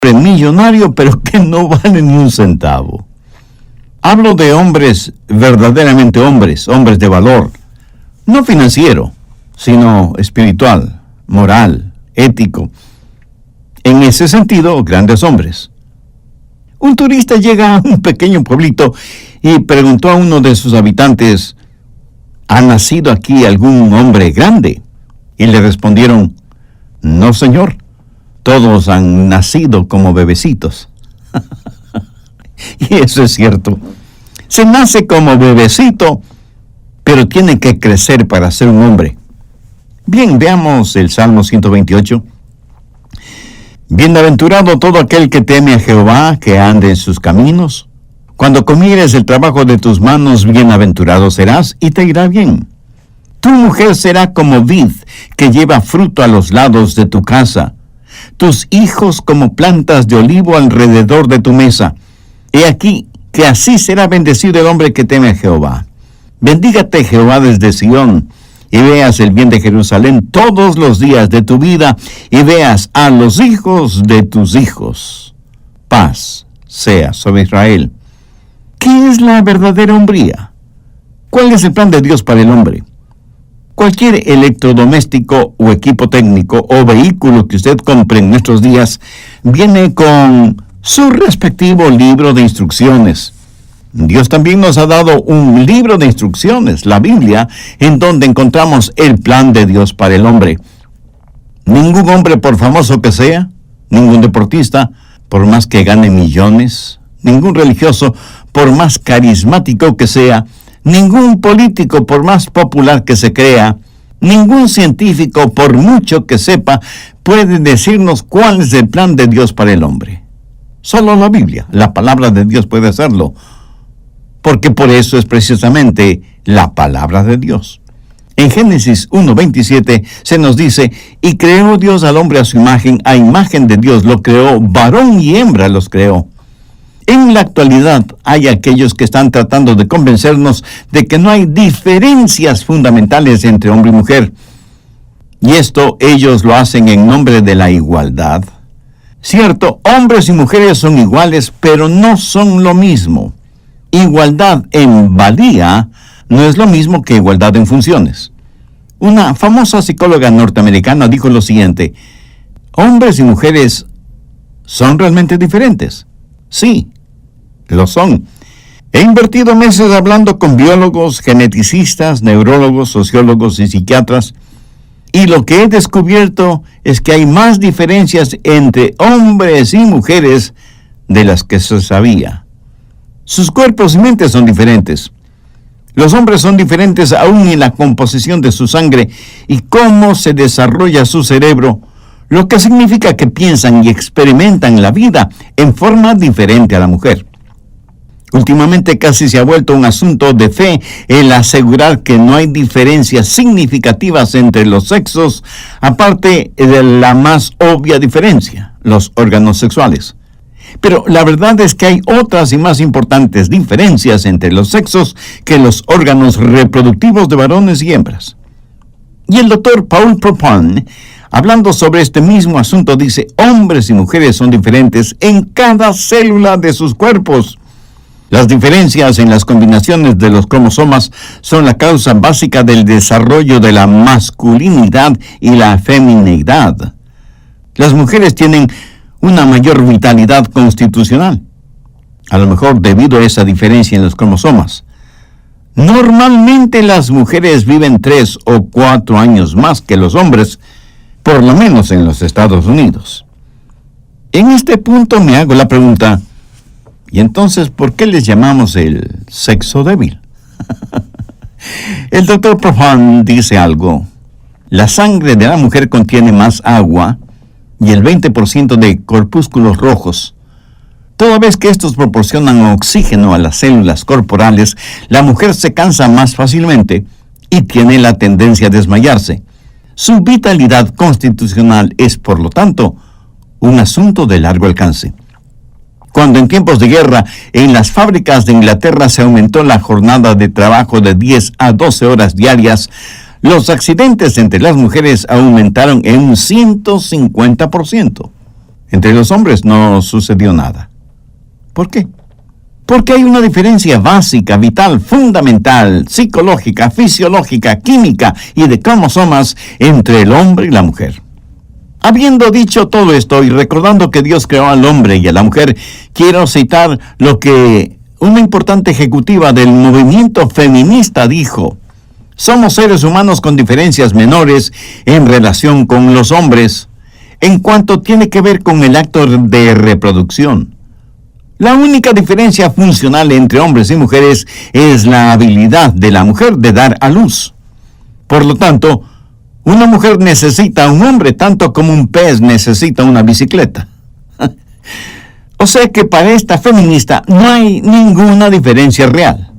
millonario, pero que no vale ni un centavo. Hablo de hombres, verdaderamente hombres de valor, no financiero, sino espiritual, moral, ético. En ese sentido, grandes hombres. Un turista llega a un pequeño pueblito y preguntó a uno de sus habitantes: ¿ha nacido aquí algún hombre grande? Y le respondieron: no, señor, todos han nacido como bebecitos. Y eso es cierto. Se nace como bebecito, pero tiene que crecer para ser un hombre. Bien, veamos el Salmo 128. Bienaventurado todo aquel que teme a Jehová, que ande en sus caminos. Cuando comieres el trabajo de tus manos, bienaventurado serás y te irá bien. Tu mujer será como vid que lleva fruto a los lados de tu casa. Tus hijos como plantas de olivo alrededor de tu mesa. He aquí que así será bendecido el hombre que teme a Jehová. Bendígate Jehová desde Sión, y veas el bien de Jerusalén todos los días de tu vida, y veas a los hijos de tus hijos. Paz sea sobre Israel. ¿Qué es la verdadera hombría? ¿Cuál es el plan de Dios para el hombre? Cualquier electrodoméstico o equipo técnico o vehículo que usted compre en nuestros días viene con su respectivo libro de instrucciones. Dios también nos ha dado un libro de instrucciones, la Biblia, en donde encontramos el plan de Dios para el hombre. Ningún hombre, por famoso que sea, ningún deportista, por más que gane millones, ningún religioso, por más carismático que sea, ningún político, por más popular que se crea, ningún científico, por mucho que sepa, puede decirnos cuál es el plan de Dios para el hombre. Solo la Biblia, la palabra de Dios puede hacerlo, porque por eso es precisamente la palabra de Dios. En Génesis 1:27 se nos dice: y creó Dios al hombre a imagen de Dios lo creó, varón y hembra los creó. En la actualidad hay aquellos que están tratando de convencernos de que no hay diferencias fundamentales entre hombre y mujer. Y esto ellos lo hacen en nombre de la igualdad. Cierto, hombres y mujeres son iguales, pero no son lo mismo. Igualdad en valía no es lo mismo que igualdad en funciones. Una famosa psicóloga norteamericana dijo lo siguiente: hombres y mujeres son realmente diferentes. Sí, lo son. He invertido meses hablando con biólogos, geneticistas, neurólogos, sociólogos y psiquiatras, y lo que he descubierto es que hay más diferencias entre hombres y mujeres de las que se sabía. Sus cuerpos y mentes son diferentes. Los hombres son diferentes aún en la composición de su sangre y cómo se desarrolla su cerebro, lo que significa que piensan y experimentan la vida en forma diferente a la mujer. Últimamente casi se ha vuelto un asunto de fe el asegurar que no hay diferencias significativas entre los sexos, aparte de la más obvia diferencia, los órganos sexuales. Pero la verdad es que hay otras y más importantes diferencias entre los sexos que los órganos reproductivos de varones y hembras. Y el doctor Paul Propon, hablando sobre este mismo asunto, dice: hombres y mujeres son diferentes en cada célula de sus cuerpos. Las diferencias en las combinaciones de los cromosomas son la causa básica del desarrollo de la masculinidad y la feminidad. Las mujeres tienen una mayor vitalidad constitucional, a lo mejor debido a esa diferencia en los cromosomas. Normalmente las mujeres viven 3 o 4 años más que los hombres, por lo menos en los Estados Unidos. En este punto me hago la pregunta: ¿y entonces por qué les llamamos el sexo débil? El doctor Prohan dice algo: la sangre de la mujer contiene más agua y el 20% de corpúsculos rojos. Toda vez que estos proporcionan oxígeno a las células corporales, la mujer se cansa más fácilmente y tiene la tendencia a desmayarse. Su vitalidad constitucional es, por lo tanto, un asunto de largo alcance. Cuando en tiempos de guerra en las fábricas de Inglaterra se aumentó la jornada de trabajo de 10 a 12 horas diarias, los accidentes entre las mujeres aumentaron en un 150%. Entre los hombres no sucedió nada. ¿Por qué? Porque hay una diferencia básica, vital, fundamental, psicológica, fisiológica, química y de cromosomas entre el hombre y la mujer. Habiendo dicho todo esto y recordando que Dios creó al hombre y a la mujer, quiero citar lo que una importante ejecutiva del movimiento feminista dijo: somos seres humanos con diferencias menores en relación con los hombres, en cuanto tiene que ver con el acto de reproducción. La única diferencia funcional entre hombres y mujeres es la habilidad de la mujer de dar a luz. Por lo tanto, una mujer necesita a un hombre tanto como un pez necesita una bicicleta. O sea que para esta feminista no hay ninguna diferencia real.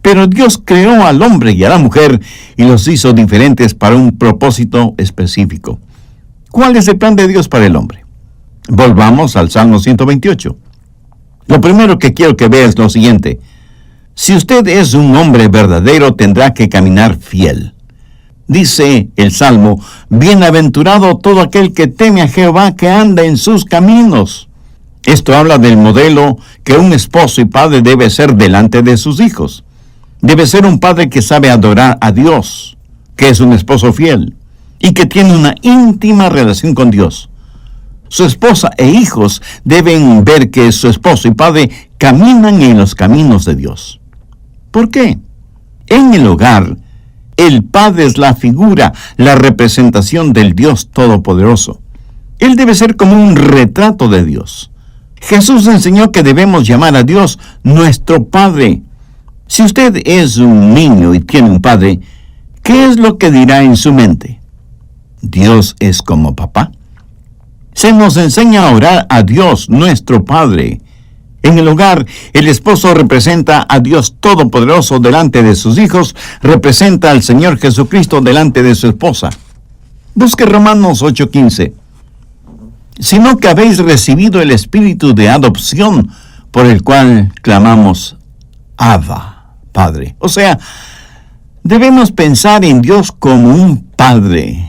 Pero Dios creó al hombre y a la mujer y los hizo diferentes para un propósito específico. ¿Cuál es el plan de Dios para el hombre? Volvamos al Salmo 128. Lo primero que quiero que vea es lo siguiente: si usted es un hombre verdadero, tendrá que caminar fiel. Dice el Salmo: bienaventurado todo aquel que teme a Jehová, que anda en sus caminos. Esto habla del modelo que un esposo y padre debe ser delante de sus hijos. Debe ser un padre que sabe adorar a Dios, que es un esposo fiel y que tiene una íntima relación con Dios. Su esposa e hijos deben ver que su esposo y padre caminan en los caminos de Dios. ¿Por qué? En el hogar, el padre es la figura, la representación del Dios Todopoderoso. Él debe ser como un retrato de Dios. Jesús enseñó que debemos llamar a Dios nuestro Padre. Si usted es un niño y tiene un padre, ¿qué es lo que dirá en su mente? ¿Dios es como papá? Se nos enseña a orar a Dios, nuestro Padre. En el hogar, el esposo representa a Dios Todopoderoso delante de sus hijos, representa al Señor Jesucristo delante de su esposa. Busque Romanos 8:15. Sino que habéis recibido el espíritu de adopción, por el cual clamamos, Abba, Padre. O sea, debemos pensar en Dios como un Padre.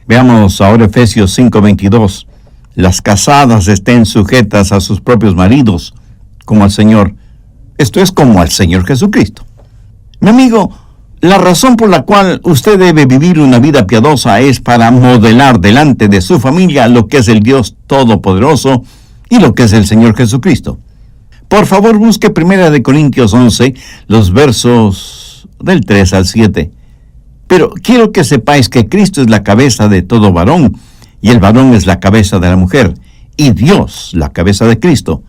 Veamos ahora Efesios 5:22. Las casadas estén sujetas a sus propios maridos, como al Señor. Esto es como al Señor Jesucristo. Mi amigo, la razón por la cual usted debe vivir una vida piadosa es para modelar delante de su familia lo que es el Dios Todopoderoso y lo que es el Señor Jesucristo. Por favor, busque 1 Corintios 11, los versos del 3 al 7. Pero quiero que sepáis que Cristo es la cabeza de todo varón, y el varón es la cabeza de la mujer, y Dios la cabeza de Cristo.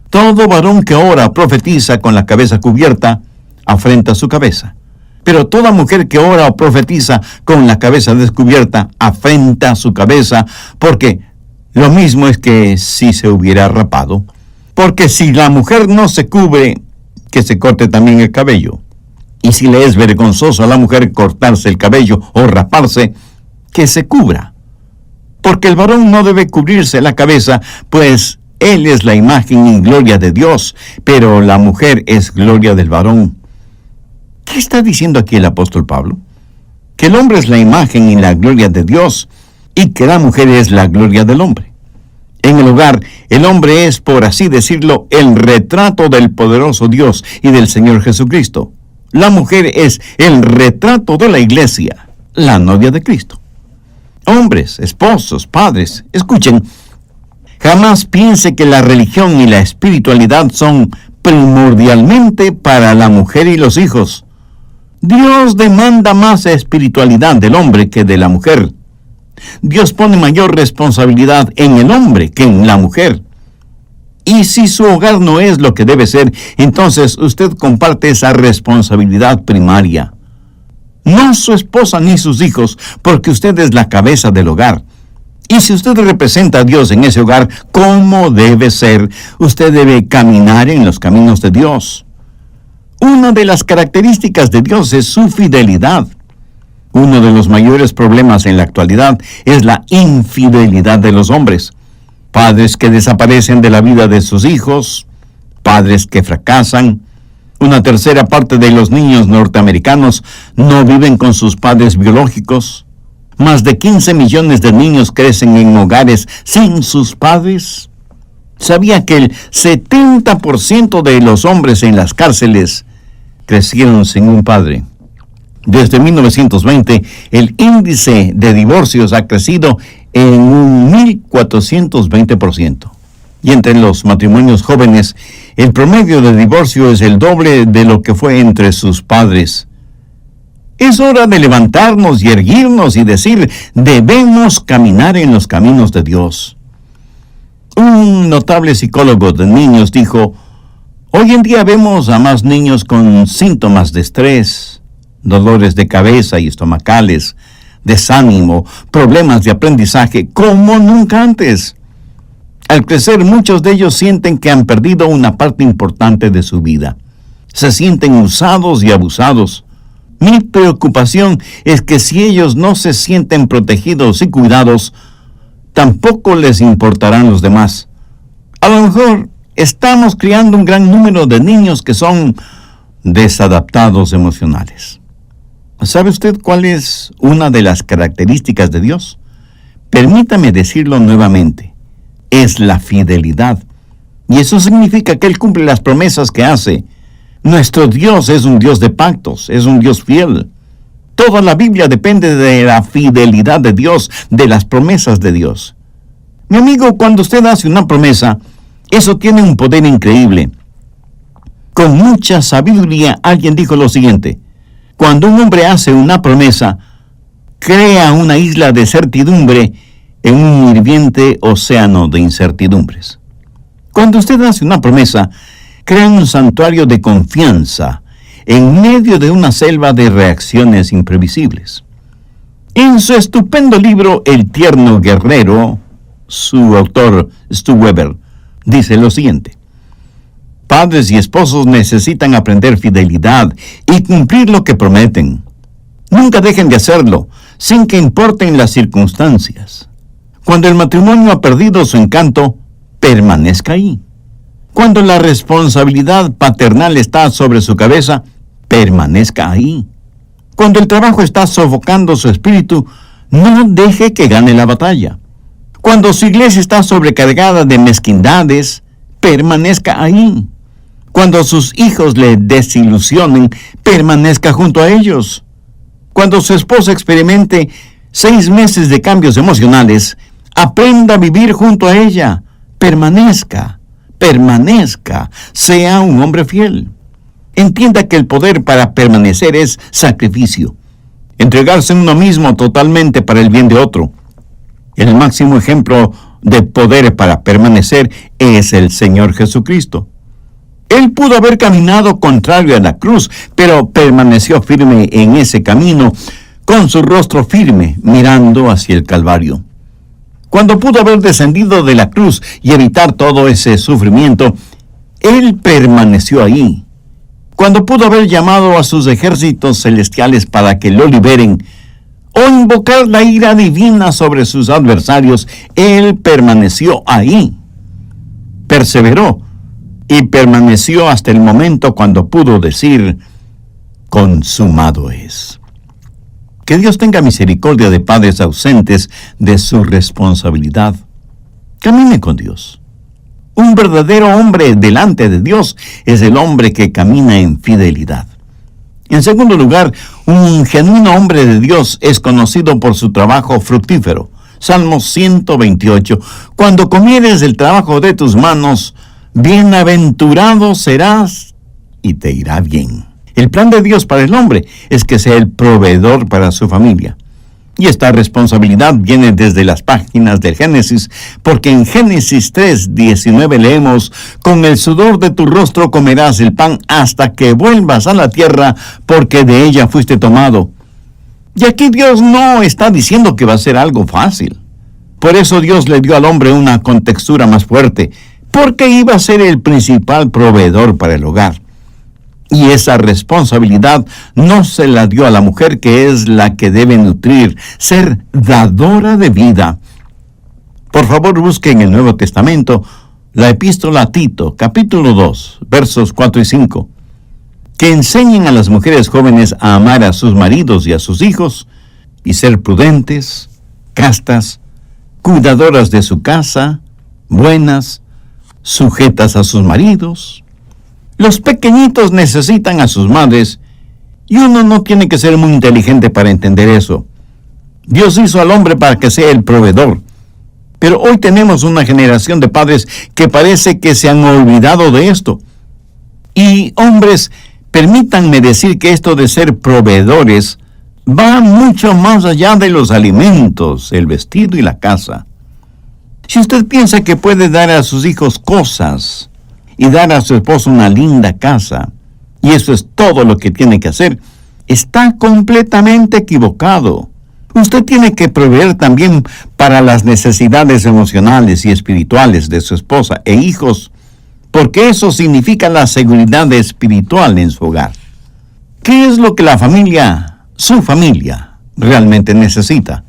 Todo varón que ora o profetiza con la cabeza cubierta, afrenta su cabeza. Pero toda mujer que ora o profetiza con la cabeza descubierta, afrenta su cabeza, porque lo mismo es que si se hubiera rapado. Porque si la mujer no se cubre, que se corte también el cabello. Y si le es vergonzoso a la mujer cortarse el cabello o raparse, que se cubra. Porque el varón no debe cubrirse la cabeza, pues él es la imagen y gloria de Dios, pero la mujer es gloria del varón. ¿Qué está diciendo aquí el apóstol Pablo? Que el hombre es la imagen y la gloria de Dios, y que la mujer es la gloria del hombre. En el hogar, el hombre es, por así decirlo, el retrato del poderoso Dios y del Señor Jesucristo. La mujer es el retrato de la iglesia, la novia de Cristo. Hombres, esposos, padres, escuchen, jamás piense que la religión y la espiritualidad son primordialmente para la mujer y los hijos. Dios demanda más espiritualidad del hombre que de la mujer. Dios pone mayor responsabilidad en el hombre que en la mujer. Y si su hogar no es lo que debe ser, entonces usted comparte esa responsabilidad primaria. No su esposa ni sus hijos, porque usted es la cabeza del hogar. Y si usted representa a Dios en ese hogar, ¿cómo debe ser? Usted debe caminar en los caminos de Dios. Una de las características de Dios es su fidelidad. Uno de los mayores problemas en la actualidad es la infidelidad de los hombres. Padres que desaparecen de la vida de sus hijos, padres que fracasan. Una tercera parte de los niños norteamericanos no viven con sus padres biológicos. Más de 15 millones de niños crecen en hogares sin sus padres. ¿Sabía que el 70% de los hombres en las cárceles crecieron sin un padre? Desde 1920, el índice de divorcios ha crecido en un 1.420%. Y entre los matrimonios jóvenes, el promedio de divorcio es el doble de lo que fue entre sus padres. Es hora de levantarnos y erguirnos y decir, debemos caminar en los caminos de Dios. Un notable psicólogo de niños dijo, hoy en día vemos a más niños con síntomas de estrés, dolores de cabeza y estomacales, desánimo, problemas de aprendizaje, como nunca antes. Al crecer, muchos de ellos sienten que han perdido una parte importante de su vida. Se sienten usados y abusados. Mi preocupación es que si ellos no se sienten protegidos y cuidados, tampoco les importarán los demás. A lo mejor estamos criando un gran número de niños que son desadaptados emocionales. ¿Sabe usted cuál es una de las características de Dios? Permítame decirlo nuevamente. Es la fidelidad. Y eso significa que Él cumple las promesas que hace. Nuestro Dios es un Dios de pactos, es un Dios fiel. Toda la Biblia depende de la fidelidad de Dios, de las promesas de Dios. Mi amigo, cuando usted hace una promesa, eso tiene un poder increíble. Con mucha sabiduría, alguien dijo lo siguiente: cuando un hombre hace una promesa, crea una isla de certidumbre en un hirviente océano de incertidumbres. Cuando usted hace una promesa, crea un santuario de confianza en medio de una selva de reacciones imprevisibles. En su estupendo libro El tierno guerrero, su autor, Stu Weber, dice lo siguiente: padres y esposos necesitan aprender fidelidad y cumplir lo que prometen. Nunca dejen de hacerlo, sin que importen las circunstancias. Cuando el matrimonio ha perdido su encanto, permanezca ahí. Cuando la responsabilidad paternal está sobre su cabeza, permanezca ahí. Cuando el trabajo está sofocando su espíritu, no deje que gane la batalla. Cuando su iglesia está sobrecargada de mezquindades, permanezca ahí. Cuando sus hijos le desilusionen, permanezca junto a ellos. Cuando su esposa experimente 6 meses de cambios emocionales, aprenda a vivir junto a ella. Permanezca, sea un hombre fiel. Entienda que el poder para permanecer es sacrificio. Entregarse uno mismo totalmente para el bien de otro. El máximo ejemplo de poder para permanecer es el Señor Jesucristo. Él pudo haber caminado contrario a la cruz, pero permaneció firme en ese camino, con su rostro firme, mirando hacia el Calvario. Cuando pudo haber descendido de la cruz y evitar todo ese sufrimiento, Él permaneció ahí. Cuando pudo haber llamado a sus ejércitos celestiales para que lo liberen, o invocar la ira divina sobre sus adversarios, Él permaneció ahí. Perseveró y permaneció hasta el momento cuando pudo decir, consumado es. Que Dios tenga misericordia de padres ausentes de su responsabilidad. Camine con Dios. Un verdadero hombre delante de Dios es el hombre que camina en fidelidad. En segundo lugar, un genuino hombre de Dios es conocido por su trabajo fructífero. Salmo 128. Cuando comieres el trabajo de tus manos, bienaventurado serás y te irá bien. El plan de Dios para el hombre es que sea el proveedor para su familia. Y esta responsabilidad viene desde las páginas del Génesis, porque en Génesis 3:19 leemos, con el sudor de tu rostro comerás el pan hasta que vuelvas a la tierra, porque de ella fuiste tomado. Y aquí Dios no está diciendo que va a ser algo fácil. Por eso Dios le dio al hombre una contextura más fuerte, porque iba a ser el principal proveedor para el hogar. Y esa responsabilidad no se la dio a la mujer, que es la que debe nutrir, ser dadora de vida. Por favor, busque en el Nuevo Testamento la epístola a Tito, capítulo 2, versos 4 y 5, que enseñen a las mujeres jóvenes a amar a sus maridos y a sus hijos, y ser prudentes, castas, cuidadoras de su casa, buenas, sujetas a sus maridos. Los pequeñitos necesitan a sus madres y uno no tiene que ser muy inteligente para entender eso. Dios hizo al hombre para que sea el proveedor. Pero hoy tenemos una generación de padres que parece que se han olvidado de esto. Y hombres, permítanme decir que esto de ser proveedores va mucho más allá de los alimentos, el vestido y la casa. Si usted piensa que puede dar a sus hijos cosas y dar a su esposo una linda casa, y eso es todo lo que tiene que hacer, está completamente equivocado. Usted tiene que proveer también para las necesidades emocionales y espirituales de su esposa e hijos, porque eso significa la seguridad espiritual en su hogar. ¿Qué es lo que la familia, su familia, realmente necesita?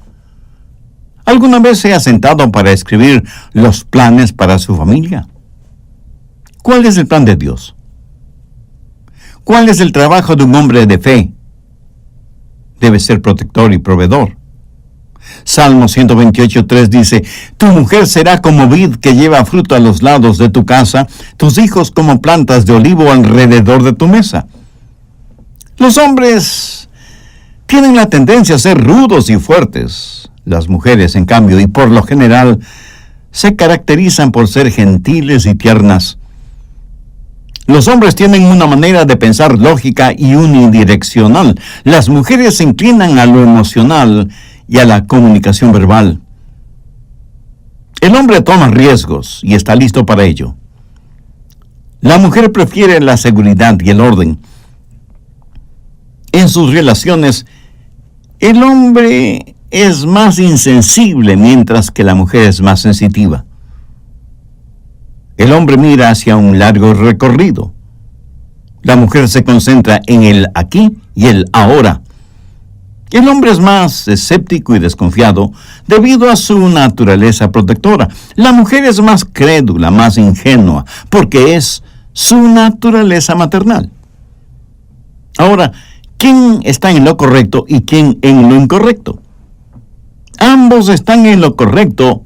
¿Alguna vez se ha sentado para escribir los planes para su familia? ¿Cuál es el plan de Dios? ¿Cuál es el trabajo de un hombre de fe? Debe ser protector y proveedor. Salmo 128:3 dice: Tu mujer será como vid que lleva fruto a los lados de tu casa, tus hijos como plantas de olivo alrededor de tu mesa. Los hombres tienen la tendencia a ser rudos y fuertes. Las mujeres, en cambio, y por lo general, se caracterizan por ser gentiles y tiernas. Los hombres tienen una manera de pensar lógica y unidireccional. Las mujeres se inclinan a lo emocional y a la comunicación verbal. El hombre toma riesgos y está listo para ello. La mujer prefiere la seguridad y el orden. En sus relaciones, el hombre es más insensible, mientras que la mujer es más sensitiva. El hombre mira hacia un largo recorrido. La mujer se concentra en el aquí y el ahora. El hombre es más escéptico y desconfiado debido a su naturaleza protectora. La mujer es más crédula, más ingenua, porque es su naturaleza maternal. Ahora, ¿quién está en lo correcto y quién en lo incorrecto? Ambos están en lo correcto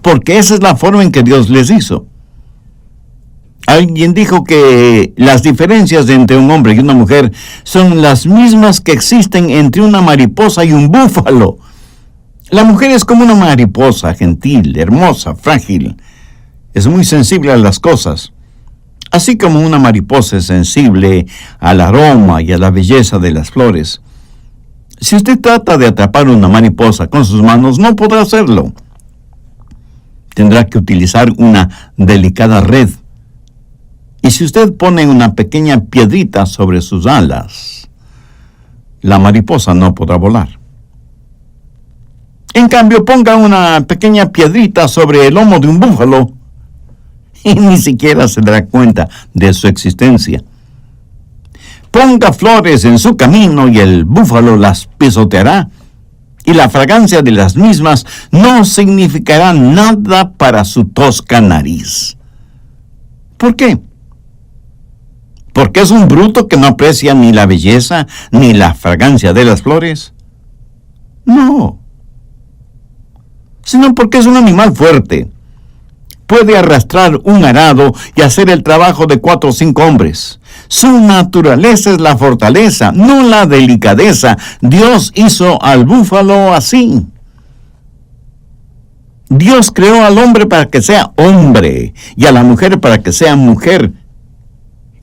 porque esa es la forma en que Dios les hizo. Alguien dijo que las diferencias entre un hombre y una mujer son las mismas que existen entre una mariposa y un búfalo. La mujer es como una mariposa, gentil, hermosa, frágil. Es muy sensible a las cosas. Así como una mariposa es sensible al aroma y a la belleza de las flores. Si usted trata de atrapar una mariposa con sus manos, no podrá hacerlo. Tendrá que utilizar una delicada red. Y si usted pone una pequeña piedrita sobre sus alas, la mariposa no podrá volar. En cambio, ponga una pequeña piedrita sobre el lomo de un búfalo y ni siquiera se dará cuenta de su existencia. Ponga flores en su camino y el búfalo las pisoteará, y la fragancia de las mismas no significará nada para su tosca nariz. ¿Por qué? ¿Porque es un bruto que no aprecia ni la belleza ni la fragancia de las flores? No. Sino porque es un animal fuerte. Puede arrastrar un arado y hacer el trabajo de 4 o 5 hombres. Su naturaleza es la fortaleza, no la delicadeza. Dios hizo al búfalo así. Dios creó al hombre para que sea hombre y a la mujer para que sea mujer.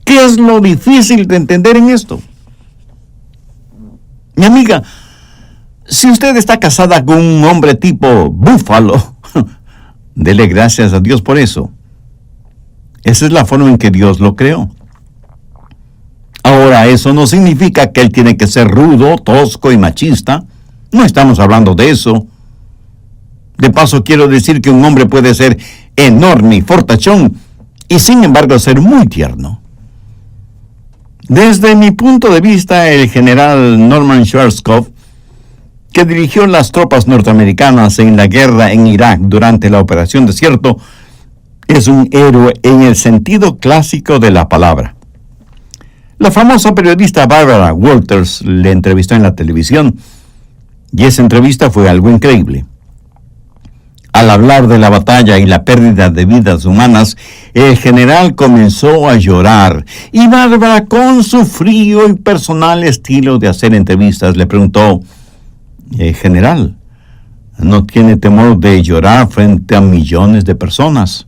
¿Qué es lo difícil de entender en esto? Mi amiga, si usted está casada con un hombre tipo búfalo, dele gracias a Dios por eso. Esa es la forma en que Dios lo creó. Ahora, eso no significa que él tiene que ser rudo, tosco y machista. No estamos hablando de eso. De paso, quiero decir que un hombre puede ser enorme y fortachón y sin embargo ser muy tierno. Desde mi punto de vista, el general Norman Schwarzkopf, que dirigió las tropas norteamericanas en la guerra en Irak durante la Operación Desierto, es un héroe en el sentido clásico de la palabra. La famosa periodista Barbara Walters le entrevistó en la televisión Y esa entrevista fue algo increíble. Al hablar de la batalla y la pérdida de vidas humanas, el general comenzó a llorar y Bárbara, con su frío y personal estilo de hacer entrevistas, le preguntó: general, ¿no tiene temor de llorar frente a millones de personas?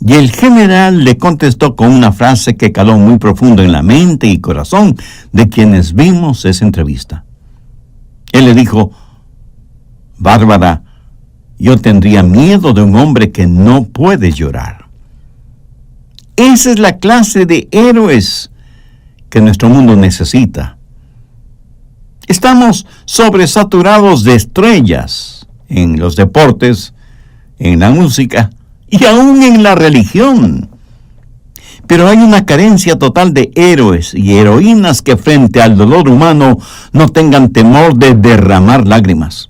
Y el general le contestó con una frase que caló muy profundo en la mente y corazón de quienes vimos esa entrevista. Él le dijo: Bárbara, yo tendría miedo de un hombre que no puede llorar. Esa es la clase de héroes que nuestro mundo necesita. Estamos sobresaturados de estrellas en los deportes, en la música y aún en la religión. Pero hay una carencia total de héroes y heroínas que frente al dolor humano no tengan temor de derramar lágrimas.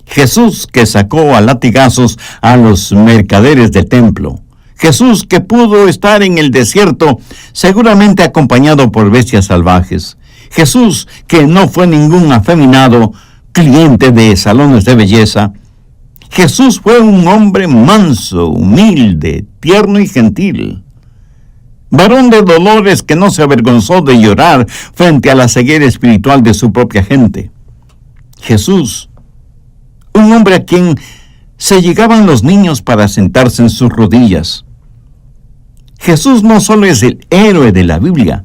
Jesús, que sacó a latigazos a los mercaderes del templo. Jesús, que pudo estar en el desierto, seguramente acompañado por bestias salvajes. Jesús, que no fue ningún afeminado, cliente de salones de belleza. Jesús fue un hombre manso, humilde, tierno y gentil. Varón de dolores que no se avergonzó de llorar frente a la ceguera espiritual de su propia gente. Jesús, un hombre a quien se llegaban los niños para sentarse en sus rodillas. Jesús no solo es el héroe de la Biblia,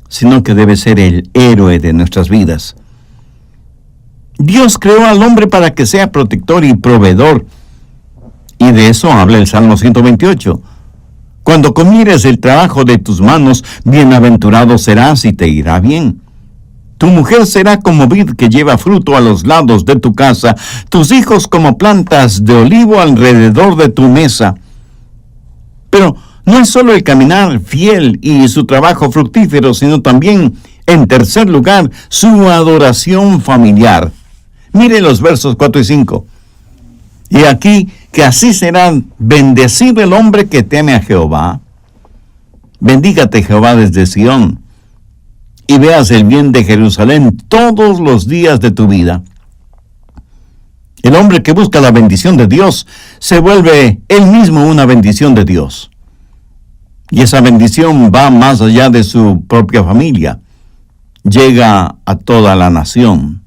sino que debe ser el héroe de nuestras vidas. Dios creó al hombre para que sea protector y proveedor, y de eso habla el Salmo 128. Cuando comieres el trabajo de tus manos, bienaventurado serás y te irá bien. Tu mujer será como vid que lleva fruto a los lados de tu casa, tus hijos como plantas de olivo alrededor de tu mesa. Pero no es solo el caminar fiel y su trabajo fructífero, sino también, en tercer lugar, su adoración familiar. Mire los versos 4 y 5. Y aquí que así será bendecido el hombre que teme a Jehová. Bendígate Jehová desde Sión, y veas el bien de Jerusalén todos los días de tu vida. El hombre que busca la bendición de Dios se vuelve él mismo una bendición de Dios. Y esa bendición va más allá de su propia familia. Llega a toda la nación.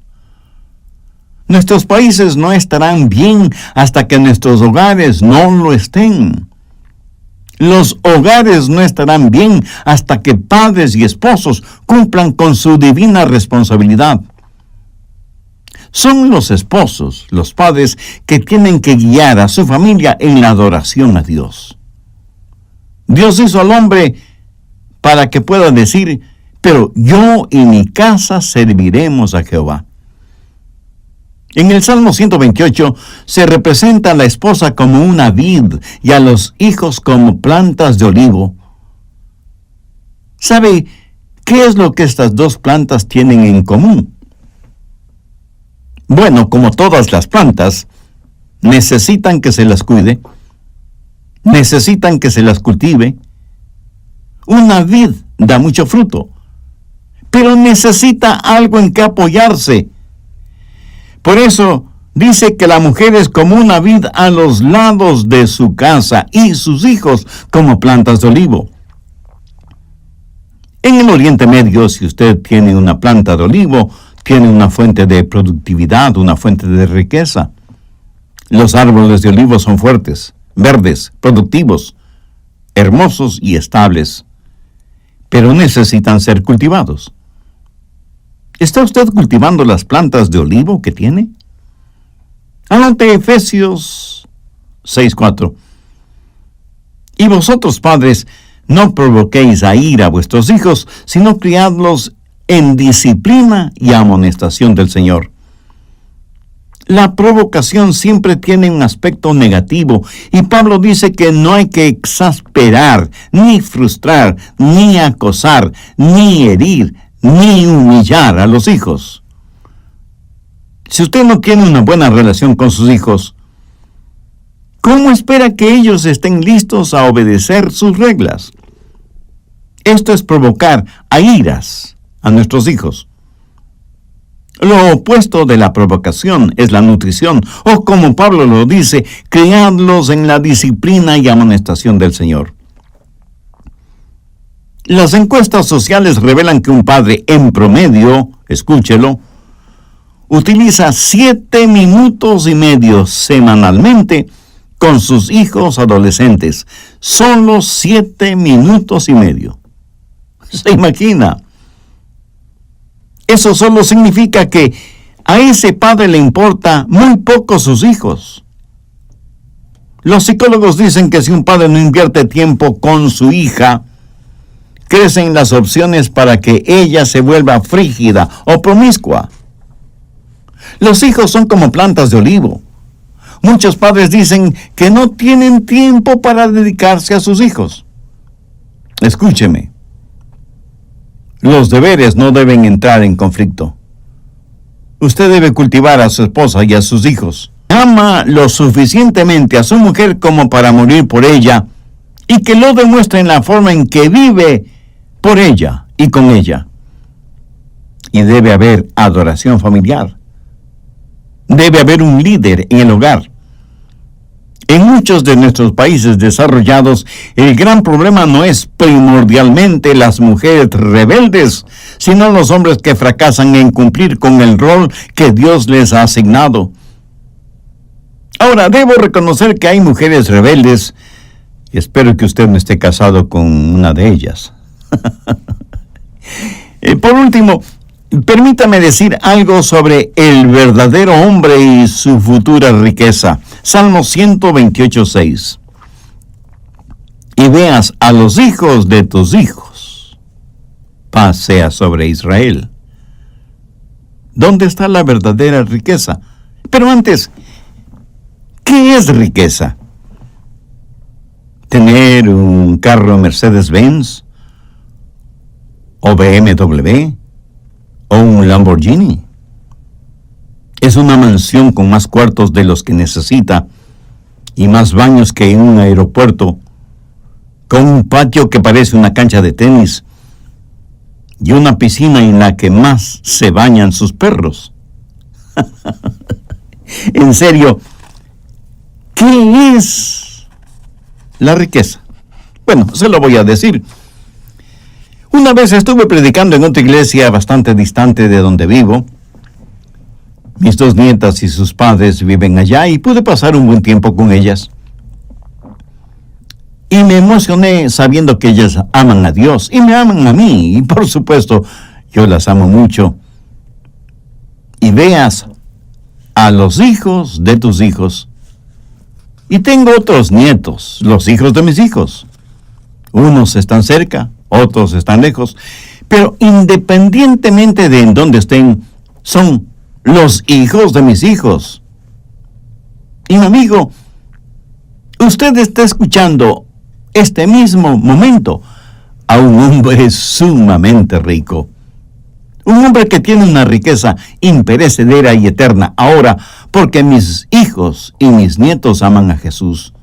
Nuestros países no estarán bien hasta que nuestros hogares no lo estén. Los hogares no estarán bien hasta que padres y esposos cumplan con su divina responsabilidad. Son los esposos, los padres, que tienen que guiar a su familia en la adoración a Dios. Dios hizo al hombre para que pueda decir: pero yo y mi casa serviremos a Jehová. En el Salmo 128 se representa a la esposa como una vid y a los hijos como plantas de olivo. ¿Sabe qué es lo que estas dos plantas tienen en común? Bueno, como todas las plantas, necesitan que se las cuide, necesitan que se las cultive. Una vid da mucho fruto, pero necesita algo en que apoyarse. Por eso dice que la mujer es como una vid a los lados de su casa y sus hijos como plantas de olivo. En el Oriente Medio, si usted tiene una planta de olivo, tiene una fuente de productividad, una fuente de riqueza. Los árboles de olivo son fuertes, verdes, productivos, hermosos y estables, pero necesitan ser cultivados. ¿Está usted cultivando las plantas de olivo que tiene? Anote Efesios 6:4. Y vosotros, padres, no provoquéis a ira a vuestros hijos, sino criadlos en disciplina y amonestación del Señor. La provocación siempre tiene un aspecto negativo, y Pablo dice que no hay que exasperar, ni frustrar, ni acosar, ni herir, ni humillar a los hijos. Si usted no tiene una buena relación con sus hijos, ¿cómo espera que ellos estén listos a obedecer sus reglas? Esto es provocar a iras a nuestros hijos. Lo opuesto de la provocación es la nutrición, o como Pablo lo dice, criadlos en la disciplina y amonestación del Señor. Las encuestas sociales revelan que un padre en promedio, escúchelo, utiliza 7 minutos y medio semanalmente con sus hijos adolescentes. Solo 7 minutos y medio. ¿Se imagina? Eso solo significa que a ese padre le importa muy poco sus hijos. Los psicólogos dicen que si un padre no invierte tiempo con su hija, crecen las opciones para que ella se vuelva frígida o promiscua. Los hijos son como plantas de olivo. Muchos padres dicen que no tienen tiempo para dedicarse a sus hijos. Escúcheme. Los deberes no deben entrar en conflicto. Usted debe cultivar a su esposa y a sus hijos. Ama lo suficientemente a su mujer como para morir por ella, y que lo demuestre en la forma en que vive por ella y con ella. Y debe haber adoración familiar. Debe haber un líder en el hogar. En muchos de nuestros países desarrollados, el gran problema no es primordialmente las mujeres rebeldes, sino los hombres que fracasan en cumplir con el rol que Dios les ha asignado. Ahora, debo reconocer que hay mujeres rebeldes, y espero que usted no esté casado con una de ellas. Por último, permítame decir algo sobre el verdadero hombre y su futura riqueza. Salmo 128:6. Y veas a los hijos de tus hijos. Paz sea sobre Israel. ¿Dónde está la verdadera riqueza? Pero antes, ¿qué es riqueza? ¿Tener un carro Mercedes-Benz? ¿O BMW? ¿O un Lamborghini? Es una mansión con más cuartos de los que necesita y más baños que en un aeropuerto, con un patio que parece una cancha de tenis y una piscina en la que más se bañan sus perros. En serio, ¿qué es la riqueza? Bueno, se lo voy a decir. Una vez estuve predicando en otra iglesia bastante distante de donde vivo. Mis 2 nietas y sus padres viven allá y pude pasar un buen tiempo con ellas. Y me emocioné sabiendo que ellas aman a Dios y me aman a mí. Y por supuesto, yo las amo mucho. Y veas a los hijos de tus hijos. Y tengo otros nietos, los hijos de mis hijos. Unos están cerca, otros están lejos. Pero independientemente de en dónde estén, son los hijos de mis hijos. Y mi amigo, usted está escuchando este mismo momento a un hombre sumamente rico. Un hombre que tiene una riqueza imperecedera y eterna ahora, porque mis hijos y mis nietos aman a Jesús.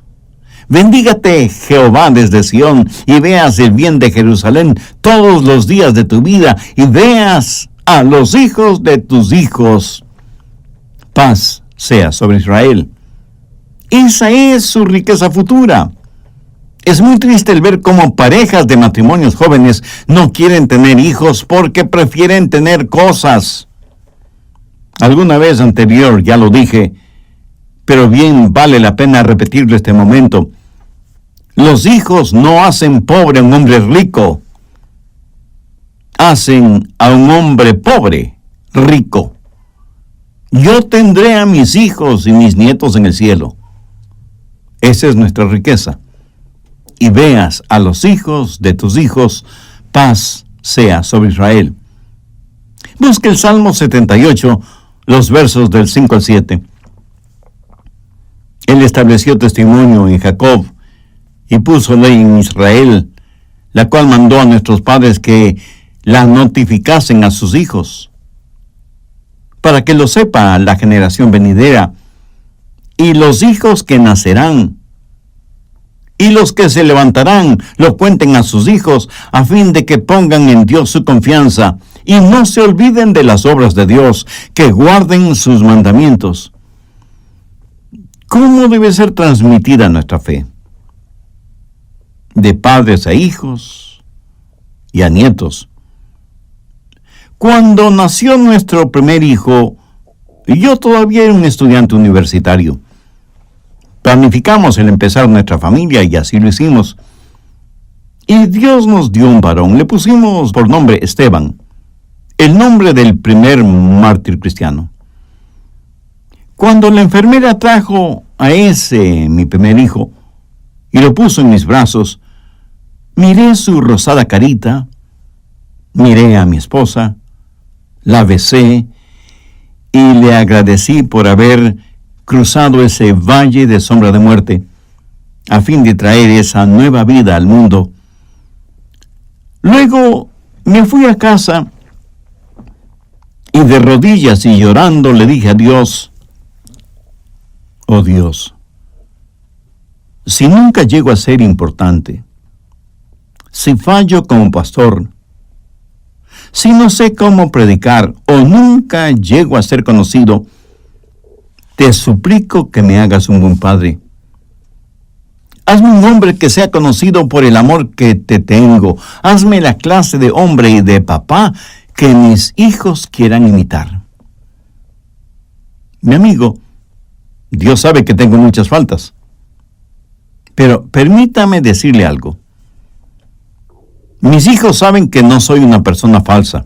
Bendígate Jehová desde Sión y veas el bien de Jerusalén todos los días de tu vida y veas a los hijos de tus hijos. Paz sea sobre Israel. Esa es su riqueza futura. Es muy triste el ver cómo parejas de matrimonios jóvenes no quieren tener hijos porque prefieren tener cosas. Alguna vez anterior ya lo dije, pero bien vale la pena repetirlo este momento. Los hijos no hacen pobre a un hombre rico. Hacen a un hombre pobre rico. Yo tendré a mis hijos y mis nietos en el cielo. Esa es nuestra riqueza. Y veas a los hijos de tus hijos, paz sea sobre Israel. Busque el Salmo 78, los versos del 5 al 7. Él estableció testimonio en Jacob y puso ley en Israel, la cual mandó a nuestros padres que la notificasen a sus hijos, para que lo sepa la generación venidera, y los hijos que nacerán, y los que se levantarán, lo cuenten a sus hijos, a fin de que pongan en Dios su confianza, y no se olviden de las obras de Dios, que guarden sus mandamientos. ¿Cómo debe ser transmitida nuestra fe? De padres a hijos y a nietos. Cuando nació nuestro primer hijo, yo todavía era un estudiante universitario. Planificamos el empezar nuestra familia y así lo hicimos. Y Dios nos dio un varón. Le pusimos por nombre Esteban, el nombre del primer mártir cristiano. Cuando la enfermera trajo a mi primer hijo, y lo puso en mis brazos, miré su rosada carita, miré a mi esposa, la besé y le agradecí por haber cruzado ese valle de sombra de muerte, a fin de traer esa nueva vida al mundo. Luego me fui a casa y de rodillas y llorando le dije a Dios: oh Dios, si nunca llego a ser importante, si fallo como pastor, si no sé cómo predicar o nunca llego a ser conocido, te suplico que me hagas un buen padre. Hazme un hombre que sea conocido por el amor que te tengo. Hazme la clase de hombre y de papá que mis hijos quieran imitar. Mi amigo, Dios sabe que tengo muchas faltas. Pero permítame decirle algo. Mis hijos saben que no soy una persona falsa.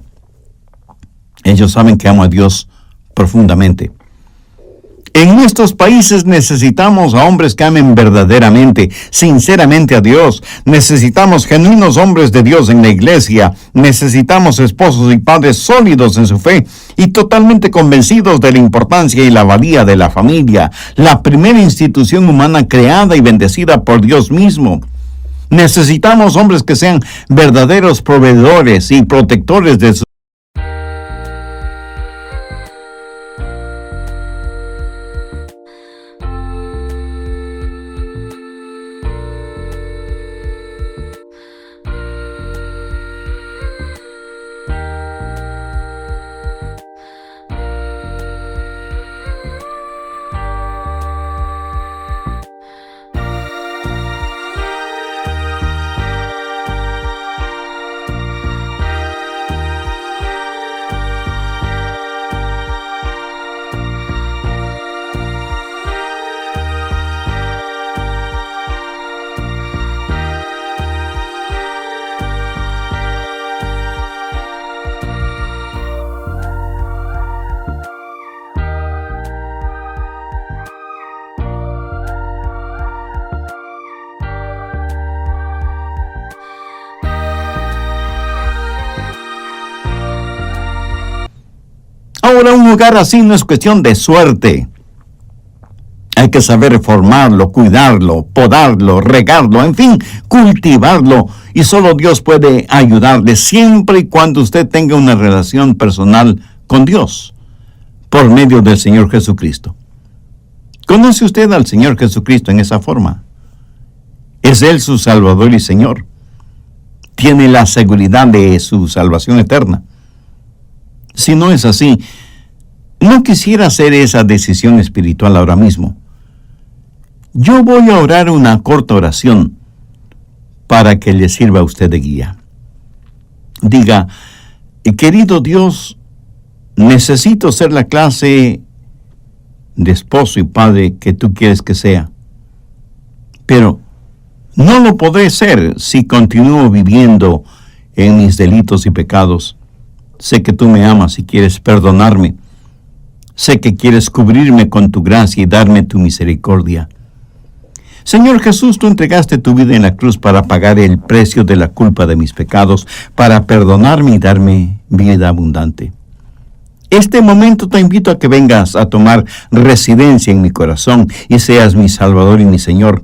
Ellos saben que amo a Dios profundamente. En nuestros países necesitamos a hombres que amen verdaderamente, sinceramente a Dios. Necesitamos genuinos hombres de Dios en la iglesia. Necesitamos esposos y padres sólidos en su fe y totalmente convencidos de la importancia y la valía de la familia, la primera institución humana creada y bendecida por Dios mismo. Necesitamos hombres que sean verdaderos proveedores y protectores de su Ahora, un hogar así no es cuestión de suerte. Hay que saber formarlo, cuidarlo, podarlo, regarlo, en fin, cultivarlo. Y solo Dios puede ayudarle siempre y cuando usted tenga una relación personal con Dios, por medio del Señor Jesucristo. ¿Conoce usted al Señor Jesucristo en esa forma? ¿Es Él su Salvador y Señor? ¿Tiene la seguridad de su salvación eterna? Si no es así, no quisiera hacer esa decisión espiritual ahora mismo. Yo voy a orar una corta oración para que le sirva a usted de guía. Diga: querido Dios, necesito ser la clase de esposo y padre que tú quieres que sea. Pero no lo podré ser si continúo viviendo en mis delitos y pecados. Sé que tú me amas y quieres perdonarme. Sé que quieres cubrirme con tu gracia y darme tu misericordia. Señor Jesús, tú entregaste tu vida en la cruz para pagar el precio de la culpa de mis pecados, para perdonarme y darme vida abundante. Este momento te invito a que vengas a tomar residencia en mi corazón y seas mi Salvador y mi Señor.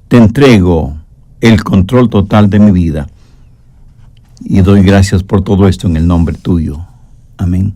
Te entrego el control total de mi vida. Y doy gracias por todo esto en el nombre tuyo. Amén.